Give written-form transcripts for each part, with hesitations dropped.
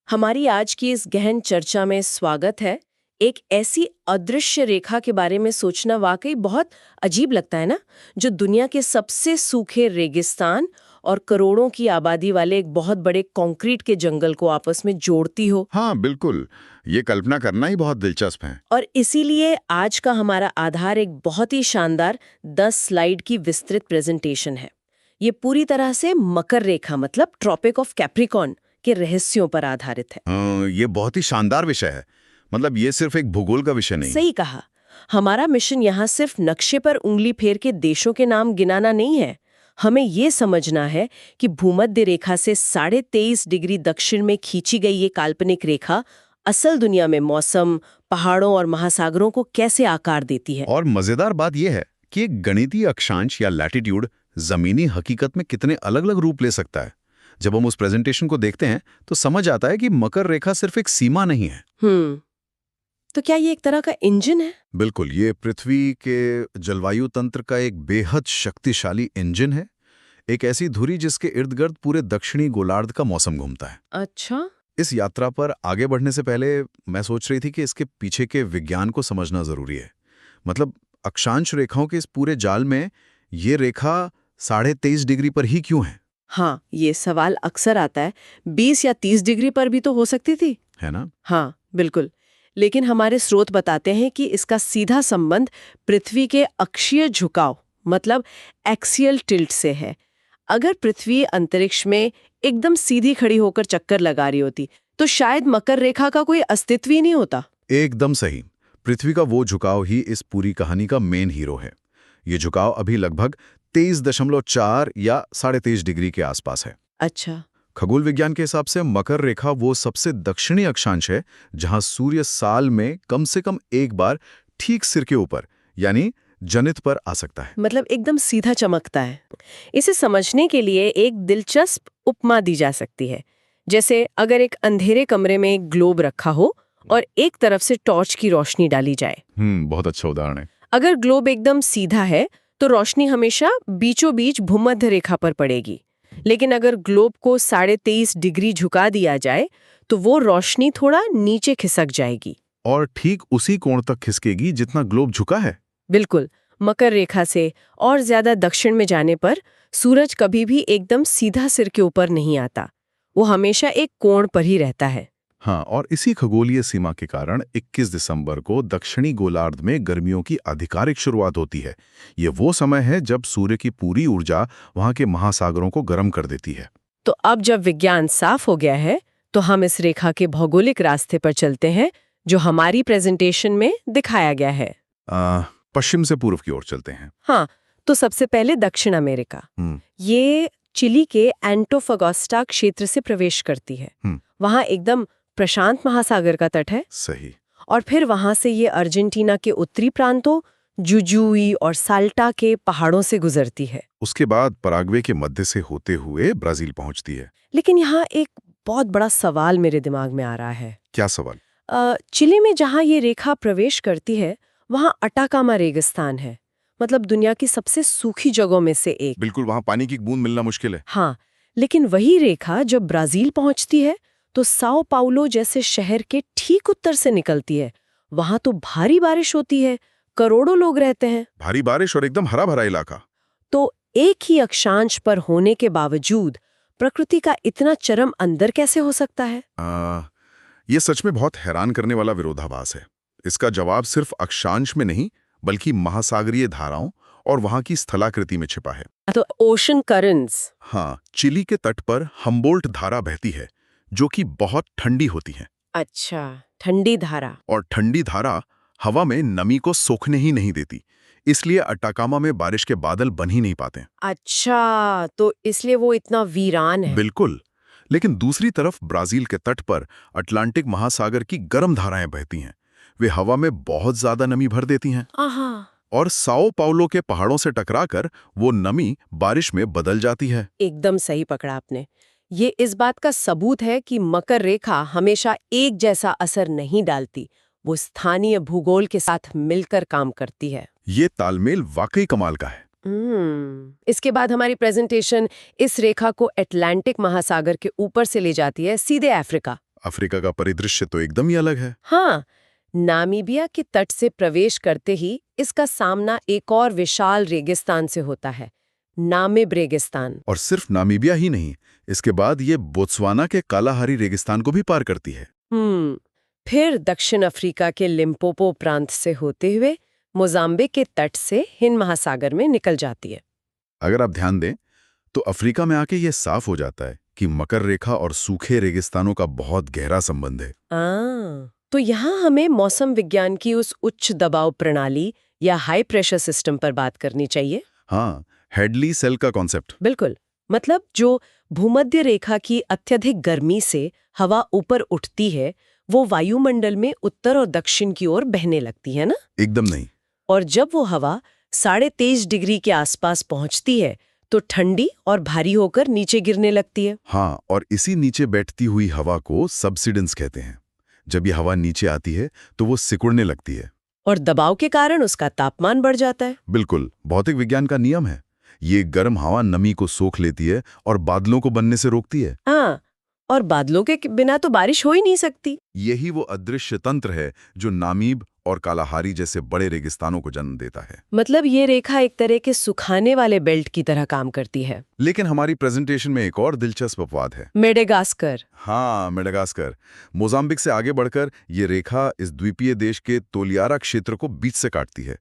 हमारी आज की इस गहन चर्चा में स्वागत है। एक ऐसी अदृश्य रेखा के बारे में सोचना वाकई बहुत अजीब लगता है ना, जो दुनिया के सबसे सूखे रेगिस्तान और करोड़ों की आबादी वाले एक बहुत बड़े कंक्रीट के जंगल को आपस में जोड़ती हो। हाँ बिल्कुल। ये कल्पना करना ही बहुत दिलचस्प है। और इसीलिए आज का हमारा आधार एक बहुत ही शानदार 10 स्लाइड की विस्तृत प्रेजेंटेशन है। ये पूरी तरह से मकर रेखा मतलब ट्रॉपिक ऑफ कैप्रिकॉर्न के रहस्यों पर आधारित है। ये बहुत ही शानदार विषय है। मतलब ये सिर्फ एक भूगोल का विषय नहीं। सही कहा। हमारा मिशन यहाँ सिर्फ नक्शे पर उंगली फेर के देशों के नाम गिनाना नहीं है। हमें ये समझना है कि भूमध्य रेखा से 23.5 डिग्री दक्षिण में खींची गई ये काल्पनिक रेखा असल दुनिया में मौसम, पहाड़ों और महासागरों को कैसे आकार देती है। और मजेदार बात यह है कि एक गणितीय अक्षांश या लैटिट्यूड जमीनी हकीकत में कितने अलग अलग रूप ले सकता है। जब हम उस प्रेजेंटेशन को देखते हैं तो समझ आता है कि मकर रेखा सिर्फ एक सीमा नहीं है। तो क्या ये एक तरह का इंजन है? बिल्कुल, ये पृथ्वी के जलवायु तंत्र का एक बेहद शक्तिशाली इंजन है। एक ऐसी धुरी जिसके इर्द गिर्द पूरे दक्षिणी गोलार्ध का मौसम घूमता है। अच्छा। इस यात्रा पर आगे बढ़ने से पहले मैं सोच रही थी कि इसके पीछे के विज्ञान को समझना जरूरी है। मतलब अक्षांश रेखाओं के इस पूरे जाल में ये रेखा 23.5 डिग्री पर ही क्यों है? हाँ, ये सवाल अक्सर आता है। 20 या 30 डिग्री पर भी तो हो सकती थी, है ना? हाँ बिल्कुल। लेकिन हमारे स्रोत बताते हैं कि इसका सीधा संबंध पृथ्वी के अक्षीय झुकाव मतलब एक्सियल टिल्ट से है। अगर पृथ्वी अंतरिक्ष में एकदम सीधी खड़ी होकर चक्कर लगा रही होती तो शायद मकर रेखा का कोई अस्तित्व ही नहीं होता। एकदम सही। पृथ्वी का वो झुकाव ही इस पूरी कहानी का मेन हीरो है। ये झुकाव अभी लगभग 23.4 या 23.5 डिग्री के आसपास है। अच्छा। खगोल विज्ञान के हिसाब से मकर रेखा वो सबसे दक्षिणी अक्षांश है जहां सूर्य साल में कम से कम एक बार ठीक सिर के ऊपर यानी जनित पर आ सकता है। मतलब एकदम सीधा चमकता है। इसे समझने के लिए एक दिलचस्प उपमा दी जा सकती है। जैसे अगर एक अंधेरे कमरे में एक ग्लोब रखा हो और एक तरफ से टॉर्च की रोशनी डाली जाए। बहुत अच्छा उदाहरण है। अगर ग्लोब एकदम सीधा है तो रोशनी हमेशा बीचों बीच भूमध्य रेखा पर पड़ेगी। लेकिन अगर ग्लोब को 23.5 डिग्री झुका दिया जाए तो वो रोशनी थोड़ा नीचे खिसक जाएगी। और ठीक उसी कोण तक खिसकेगी जितना ग्लोब झुका है। बिल्कुल। मकर रेखा से और ज्यादा दक्षिण में जाने पर सूरज कभी भी एकदम सीधा सिर के ऊपर नहीं आता। वो हमेशा एक कोण पर ही रहता है। हाँ, और इसी खगोलीय सीमा के कारण 21 दिसंबर को दक्षिणी गोलार्ध में गर्मियों की आधिकारिक शुरुआत होती है। ये वो समय है जब सूर्य की पूरी ऊर्जा वहां के महासागरों को गर्म कर देती है। तो अब जब विज्ञान साफ हो गया है तो हम इस रेखा के भौगोलिक रास्ते पर चलते हैं जो हमारी प्रेजेंटेशन में दिखाया गया है। पश्चिम से पूर्व की ओर चलते हैं। हाँ, तो सबसे पहले दक्षिण अमेरिका। ये चिली के एंटोफागोस्टा क्षेत्र से प्रवेश करती है। वहाँ एकदम प्रशांत महासागर का तट है। सही। और फिर वहां से ये अर्जेंटीना के उत्तरी प्रांतों जुजुई और साल्टा के पहाड़ों से गुजरती है। उसके बाद पराग्वे के मध्य से होते हुए ब्राजील पहुंचती है। लेकिन यहाँ एक बहुत बड़ा सवाल मेरे दिमाग में आ रहा है। क्या सवाल? चिली में जहाँ ये रेखा प्रवेश करती है वहाँ अटाकामा रेगिस्तान है। मतलब दुनिया की सबसे सूखी जगहों में से एक। बिल्कुल, वहां पानी की बूंद मिलना मुश्किल है। हाँ, लेकिन वही रेखा जब ब्राजील पहुंचती है तो साओ पाउलो जैसे शहर के ठीक उत्तर से निकलती है। वहां तो भारी बारिश होती है, करोड़ों लोग रहते हैं। भारी बारिश और एकदम हरा भरा इलाका। तो एक ही अक्षांश पर होने के बावजूद प्रकृति का इतना चरम अंदर कैसे हो सकता है? ये सच में बहुत हैरान करने वाला विरोधाभास है। इसका जवाब सिर्फ अक्षांश में नहीं बल्कि महासागरीय धाराओं और वहां की स्थलाकृति में छिपा है। तो ओशन करंट्स। हाँ, चिली के तट पर हम्बोल्ट धारा बहती है जो कि बहुत ठंडी होती है। अच्छा, ठंडी धारा। और ठंडी धारा हवा में नमी को सोखने ही नहीं देती, इसलिए अटाकामा में बारिश के बादल बन ही नहीं पाते। अच्छा, तो इसलिए वो इतना वीरान है। बिल्कुल। लेकिन दूसरी तरफ ब्राजील के तट पर अटलांटिक महासागर की गर्म धाराएं बहती हैं। वे हवा में बहुत ज्यादा नमी भर देती हैं। और साओ पाउलो के पहाड़ों से टकराकर वो नमी बारिश में बदल जाती है। एकदम सही पकड़ा आपने। ये इस बात का सबूत है कि मकर रेखा हमेशा एक जैसा असर नहीं डालती, वो स्थानीय भूगोल के साथ मिलकर काम करती है। ये तालमेल वाकई कमाल का है। इसके बाद हमारी प्रेजेंटेशन इस रेखा को अटलांटिक महासागर के ऊपर से ले जाती है सीधे अफ्रीका। अफ्रीका का परिदृश्य तो एकदम ही अलग है। हाँ, नामीबिया के तट से प्रवेश करते ही इसका सामना एक और विशाल रेगिस्तान से होता है, नामिब रेगिस्तान। और सिर्फ नामीबिया ही नहीं, इसके बाद ये बोत्सवाना के कालाहारी रेगिस्तान को भी पार करती है। फिर दक्षिण अफ्रीका के लिम्पोपो प्रांत से होते हुए मोजाम्बिक के तट से हिंद महासागर में निकल जाती है। अगर आप ध्यान दें तो अफ्रीका में आके ये साफ हो जाता है कि मकर रेखा और सूखे रेगिस्तानों का बहुत गहरा संबंध है। तो यहाँ हमें मौसम विज्ञान की उस उच्च दबाव प्रणाली या हाई प्रेशर सिस्टम पर बात करनी चाहिए। हाँ, हेडली सेल का कॉन्सेप्ट। बिल्कुल, मतलब जो भूमध्य रेखा की अत्यधिक गर्मी से हवा ऊपर उठती है, वो वायुमंडल में उत्तर और दक्षिण की ओर बहने लगती है ना? एकदम नहीं। और जब वो हवा 23.5 डिग्री के आसपास पहुंचती है तो ठंडी और भारी होकर नीचे गिरने लगती है। हाँ, और इसी नीचे बैठती हुई हवा को सबसिडेंस कहते हैं। जब ये हवा नीचे आती है तो वो सिकुड़ने लगती है और दबाव के कारण उसका तापमान बढ़ जाता है। बिल्कुल, भौतिक विज्ञान का नियम है। ये गर्म हवा नमी को सोख लेती है और बादलों को बनने से रोकती है। हाँ, और बादलों के बिना तो बारिश हो ही नहीं सकती। यही वो अदृश्य तंत्र है जो नामीब और कालाहारी जैसे बड़े रेगिस्तानों को जन्म देता है। मतलब ये रेखा एक तरह के सुखाने वाले बेल्ट की तरह काम करती है। लेकिन हमारी प्रेजेंटेशन में एक और दिलचस्प अपवाद है, मेडागास्कर। हाँ, मेडागास्कर। मोजाम्बिक से आगे बढ़कर ये रेखा इस द्वीपीय देश के तोलियारा क्षेत्र को बीच से काटती है।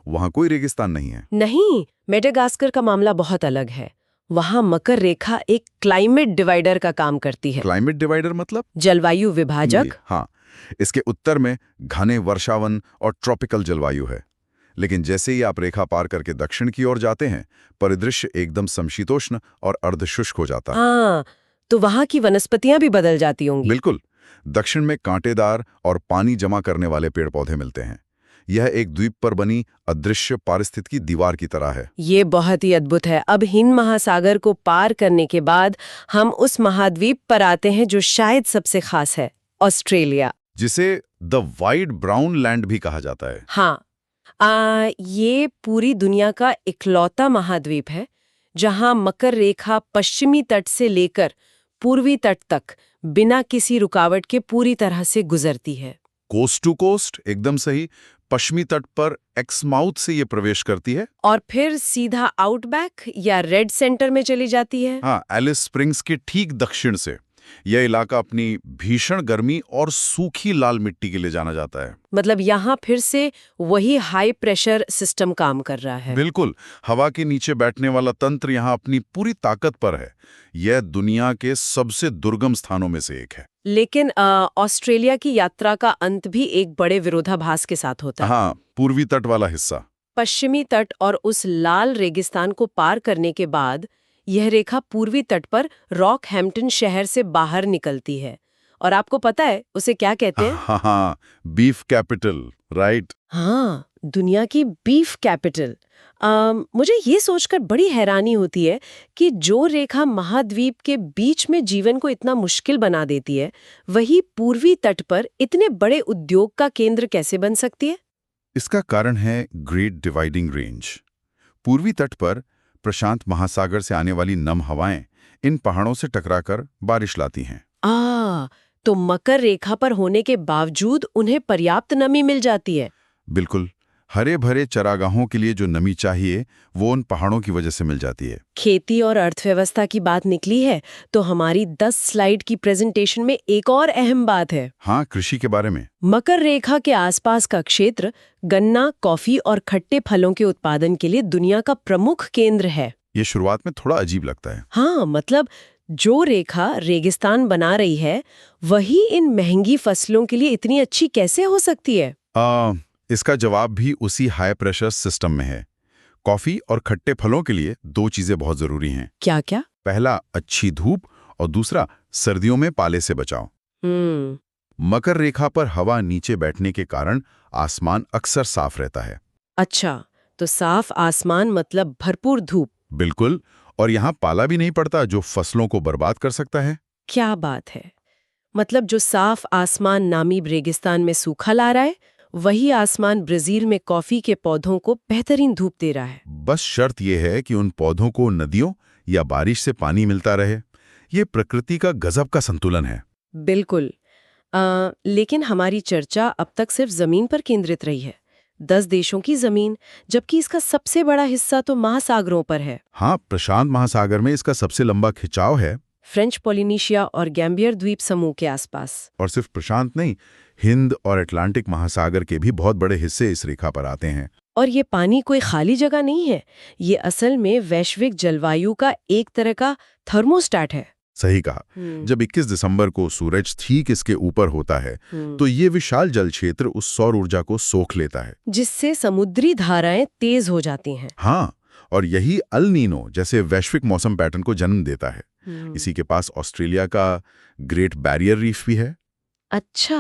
वहां कोई रेगिस्तान नहीं है। नहीं, मेडागास्कर का मामला बहुत अलग है। वहां मकर रेखा एक क्लाइमेट डिवाइडर का काम करती है। क्लाइमेट डिवाइडर मतलब? जलवायु विभाजक। हाँ, इसके उत्तर में घने वर्षावन और ट्रॉपिकल जलवायु है। लेकिन जैसे ही आप रेखा पार करके दक्षिण की ओर जाते हैं, परिदृश्य एकदम समशीतोष्ण और अर्धशुष्क हो जाता है। हाँ, तो वहां की वनस्पतियां भी बदल जाती होंगी। बिल्कुल, दक्षिण में कांटेदार और पानी जमा करने वाले पेड़ पौधे मिलते हैं। यह एक द्वीप पर बनी अदृश्य पारिस्थितिकी दीवार की तरह है। ये बहुत ही अद्भुत है। अब हिंद महासागर को पार करने के बाद हम उस महाद्वीप पर आते हैं जो शायद सबसे खास है, ऑस्ट्रेलिया, जिसे द वाइड ब्राउन लैंड भी कहा जाता है। हाँ, ये पूरी दुनिया का इकलौता महाद्वीप है जहां मकर रेखा पश्चिमी तट से लेकर पूर्वी तट तक बिना किसी रुकावट के पूरी तरह से गुजरती है। कोस्ट टू कोस्ट, एकदम सही। पश्चिमी तट पर एक्समाउथ से ये प्रवेश करती है और फिर सीधा आउटबैक या रेड सेंटर में चली जाती है। हाँ, एलिस स्प्रिंग्स के ठीक दक्षिण से। यह इलाका अपनी भीषण गर्मी और सूखी लाल मिट्टी के लिए जाना जाता है। मतलब यहाँ फिर से वही हाई प्रेशर सिस्टम काम कर रहा है। बिल्कुल, हवा के नीचे बैठने वाला तंत्र यहाँ अपनी पूरी ताकत पर है। यह दुनिया के सबसे दुर्गम स्थानों में से एक है। लेकिन ऑस्ट्रेलिया की यात्रा का अंत भी एक बड़े विरोधाभास के साथ होता है। हाँ, पूर्वी तट वाला हिस्सा। पश्चिमी तट और उस लाल रेगिस्तान को पार करने के बाद यह रेखा पूर्वी तट पर रॉकहैम्पटन शहर से बाहर निकलती है। और आपको पता है उसे क्या कहते हैं? हाँ, बीफ कैपिटल, राइट। हाँ, दुनिया की बीफ कैपिटल। मुझे ये सोचकर बड़ी हैरानी होती है कि जो रेखा महाद्वीप के बीच में जीवन को इतना मुश्किल बना देती है, वही पूर्वी तट पर इतने बड़े उद्योग का केंद्र कैसे बन सकती है? इसका कारण है ग्रेट डिवाइडिंग रेंज। पूर्वी तट पर प्रशांत महासागर से आने वाली नम हवाएं इन पहाड़ों से टकराकर बारिश लाती हैं। तो मकर रेखा पर होने के बावजूद उन्हें पर्याप्त नमी मिल जाती है। बिल्कुल, हरे भरे चरागाहों के लिए जो नमी चाहिए वो उन पहाड़ों की वजह से मिल जाती है। खेती और अर्थव्यवस्था की बात निकली है तो हमारी 10 स्लाइड की प्रेजेंटेशन में एक और अहम बात है। हाँ, कृषि के बारे में। मकर रेखा के आसपास का क्षेत्र गन्ना, कॉफी और खट्टे फलों के उत्पादन के लिए दुनिया का प्रमुख केंद्र है। ये शुरुआत में थोड़ा अजीब लगता है। हाँ, मतलब जो रेखा रेगिस्तान बना रही है वही इन महंगी फसलों के लिए इतनी अच्छी कैसे हो सकती है? इसका जवाब भी उसी हाई प्रेशर सिस्टम में है। कॉफी और खट्टे फलों के लिए 2 चीजें बहुत जरूरी हैं। क्या क्या? पहला, अच्छी धूप, और दूसरा, सर्दियों में पाले से बचाव। मकर रेखा पर हवा नीचे बैठने के कारण आसमान अक्सर साफ रहता है। अच्छा, तो साफ आसमान मतलब भरपूर धूप। बिल्कुल, और यहाँ पाला भी नहीं पड़ता जो फसलों को बर्बाद कर सकता है। क्या बात है! मतलब जो साफ आसमान नामीब रेगिस्तान में सूखा ला रहा है, वही आसमान ब्राजील में कॉफी के पौधों को बेहतरीन धूप दे रहा है। बस शर्त यह है कि उन पौधों को नदियों या बारिश से पानी मिलता रहे। ये प्रकृति का गजब का संतुलन है। बिल्कुल, लेकिन हमारी चर्चा अब तक सिर्फ जमीन पर केंद्रित रही है। 10 देशों की जमीन, जबकि इसका सबसे बड़ा हिस्सा तो महासागरों पर है। हाँ, प्रशांत महासागर में इसका सबसे लंबा खिंचाव है। फ्रेंच पोलिनेशिया और गैम्बियर द्वीप समूह के आसपास। और सिर्फ प्रशांत नहीं, हिंद और अटलांटिक महासागर के भी बहुत बड़े हिस्से इस रेखा पर आते हैं। और ये पानी कोई खाली जगह नहीं है, ये असल में वैश्विक जलवायु का एक तरह का थर्मोस्टेट है। सही कहा। जब 21 दिसंबर को सूरज ठीक इसके ऊपर होता है तो ये विशाल जल क्षेत्र उस सौर ऊर्जा को सोख लेता है, जिससे समुद्री धाराएं तेज हो जाती हैं। हाँ, और यही अल नीनो जैसे वैश्विक मौसम पैटर्न को जन्म देता है। इसी के पास ऑस्ट्रेलिया का ग्रेट बैरियर रीफ भी है। अच्छा,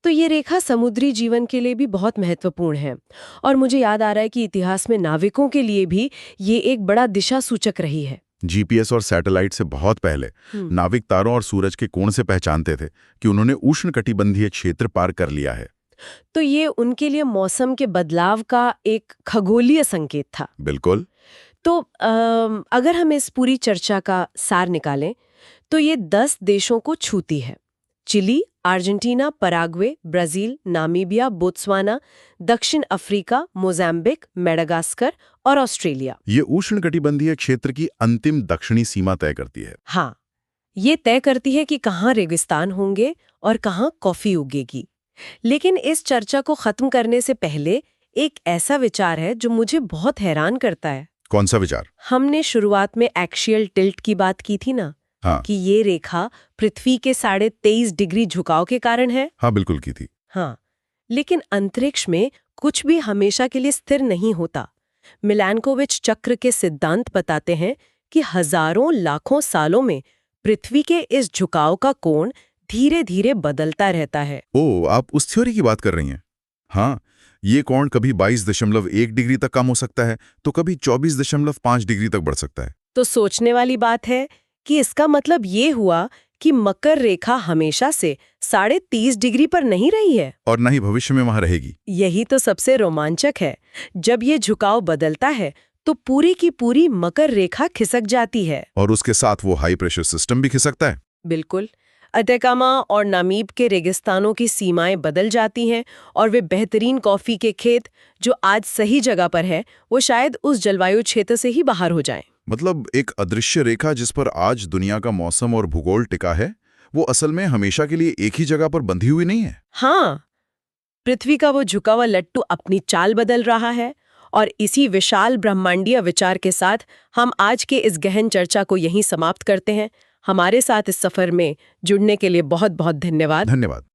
तो ये रेखा समुद्री जीवन के लिए भी बहुत महत्वपूर्ण है। और मुझे याद आ रहा है कि इतिहास में नाविकों के लिए भी ये एक बड़ा दिशा सूचक रही है। जीपीएस और सैटेलाइट से बहुत पहले नाविक तारों और सूरज के कोण से पहचानते थे कि उन्होंने उष्णकटिबंधीय क्षेत्र पार कर लिया है। तो ये उनके लिए मौसम के बदलाव का एक खगोलीय संकेत था। बिल्कुल। तो अगर हम इस पूरी चर्चा का सार निकालें तो ये 10 देशों को छूती है। Chile, Argentina, Paraguay, Brazil, Namibia, Botswana, दक्षिण अफ्रीका, मोजाम्बिक, मेडागास्कर और ऑस्ट्रेलिया। ये उष्णकटिबंधीय क्षेत्र की अंतिम दक्षिणी सीमा तय करती है। हाँ, ये तय करती है कि कहाँ रेगिस्तान होंगे और कहाँ कॉफी उगेगी। लेकिन इस चर्चा को खत्म करने से पहले एक ऐसा विचार है जो मुझे बहुत हैरान करता है। कौन सा विचार? हमने शुरुआत में एक्सियल टिल्ट की बात की थी ना, हाँ। कि ये रेखा पृथ्वी के 23.5 डिग्री झुकाव के कारण है। हाँ, बिल्कुल की थी। हाँ, लेकिन अंतरिक्ष में कुछ भी हमेशा के लिए स्थिर नहीं होता। मिलानकोविच चक्र के सिद्धांत बताते हैं कि हजारों लाखों सालों में पृथ्वी के इस झुकाव का कोण धीरे धीरे बदलता रहता है। ओह, आप उस थ्योरी की बात कर रही हैं? हाँ, ये कोण कभी 22.1 डिग्री तक कम हो सकता है तो कभी 24.5 डिग्री तक बढ़ सकता है। तो सोचने वाली बात है कि इसका मतलब ये हुआ कि मकर रेखा हमेशा से 30.5 डिग्री पर नहीं रही है और न ही भविष्य में वहां रहेगी। यही तो सबसे रोमांचक है। जब ये झुकाव बदलता है तो पूरी की पूरी मकर रेखा खिसक जाती है और उसके साथ वो हाई प्रेशर सिस्टम भी खिसकता है। बिल्कुल। अटैकामा और नामीब के रेगिस्तानों की सीमाएं बदल जाती हैं और वे बेहतरीन कॉफी के खेत जो आज सही जगह पर है वो शायद उस जलवायु क्षेत्र से ही बाहर हो जाएं। मतलब एक अदृश्य रेखा जिस पर आज दुनिया का मौसम और भूगोल टिका है वो असल में हमेशा के लिए एक ही जगह पर बंधी हुई नहीं है। हाँ, पृथ्वी का वो झुका हुआ लट्टू अपनी चाल बदल रहा है। और इसी विशाल ब्रह्मांडीय विचार के साथ हम आज के इस गहन चर्चा को यहीं समाप्त करते हैं। हमारे साथ इस सफर में जुड़ने के लिए बहुत बहुत धन्यवाद।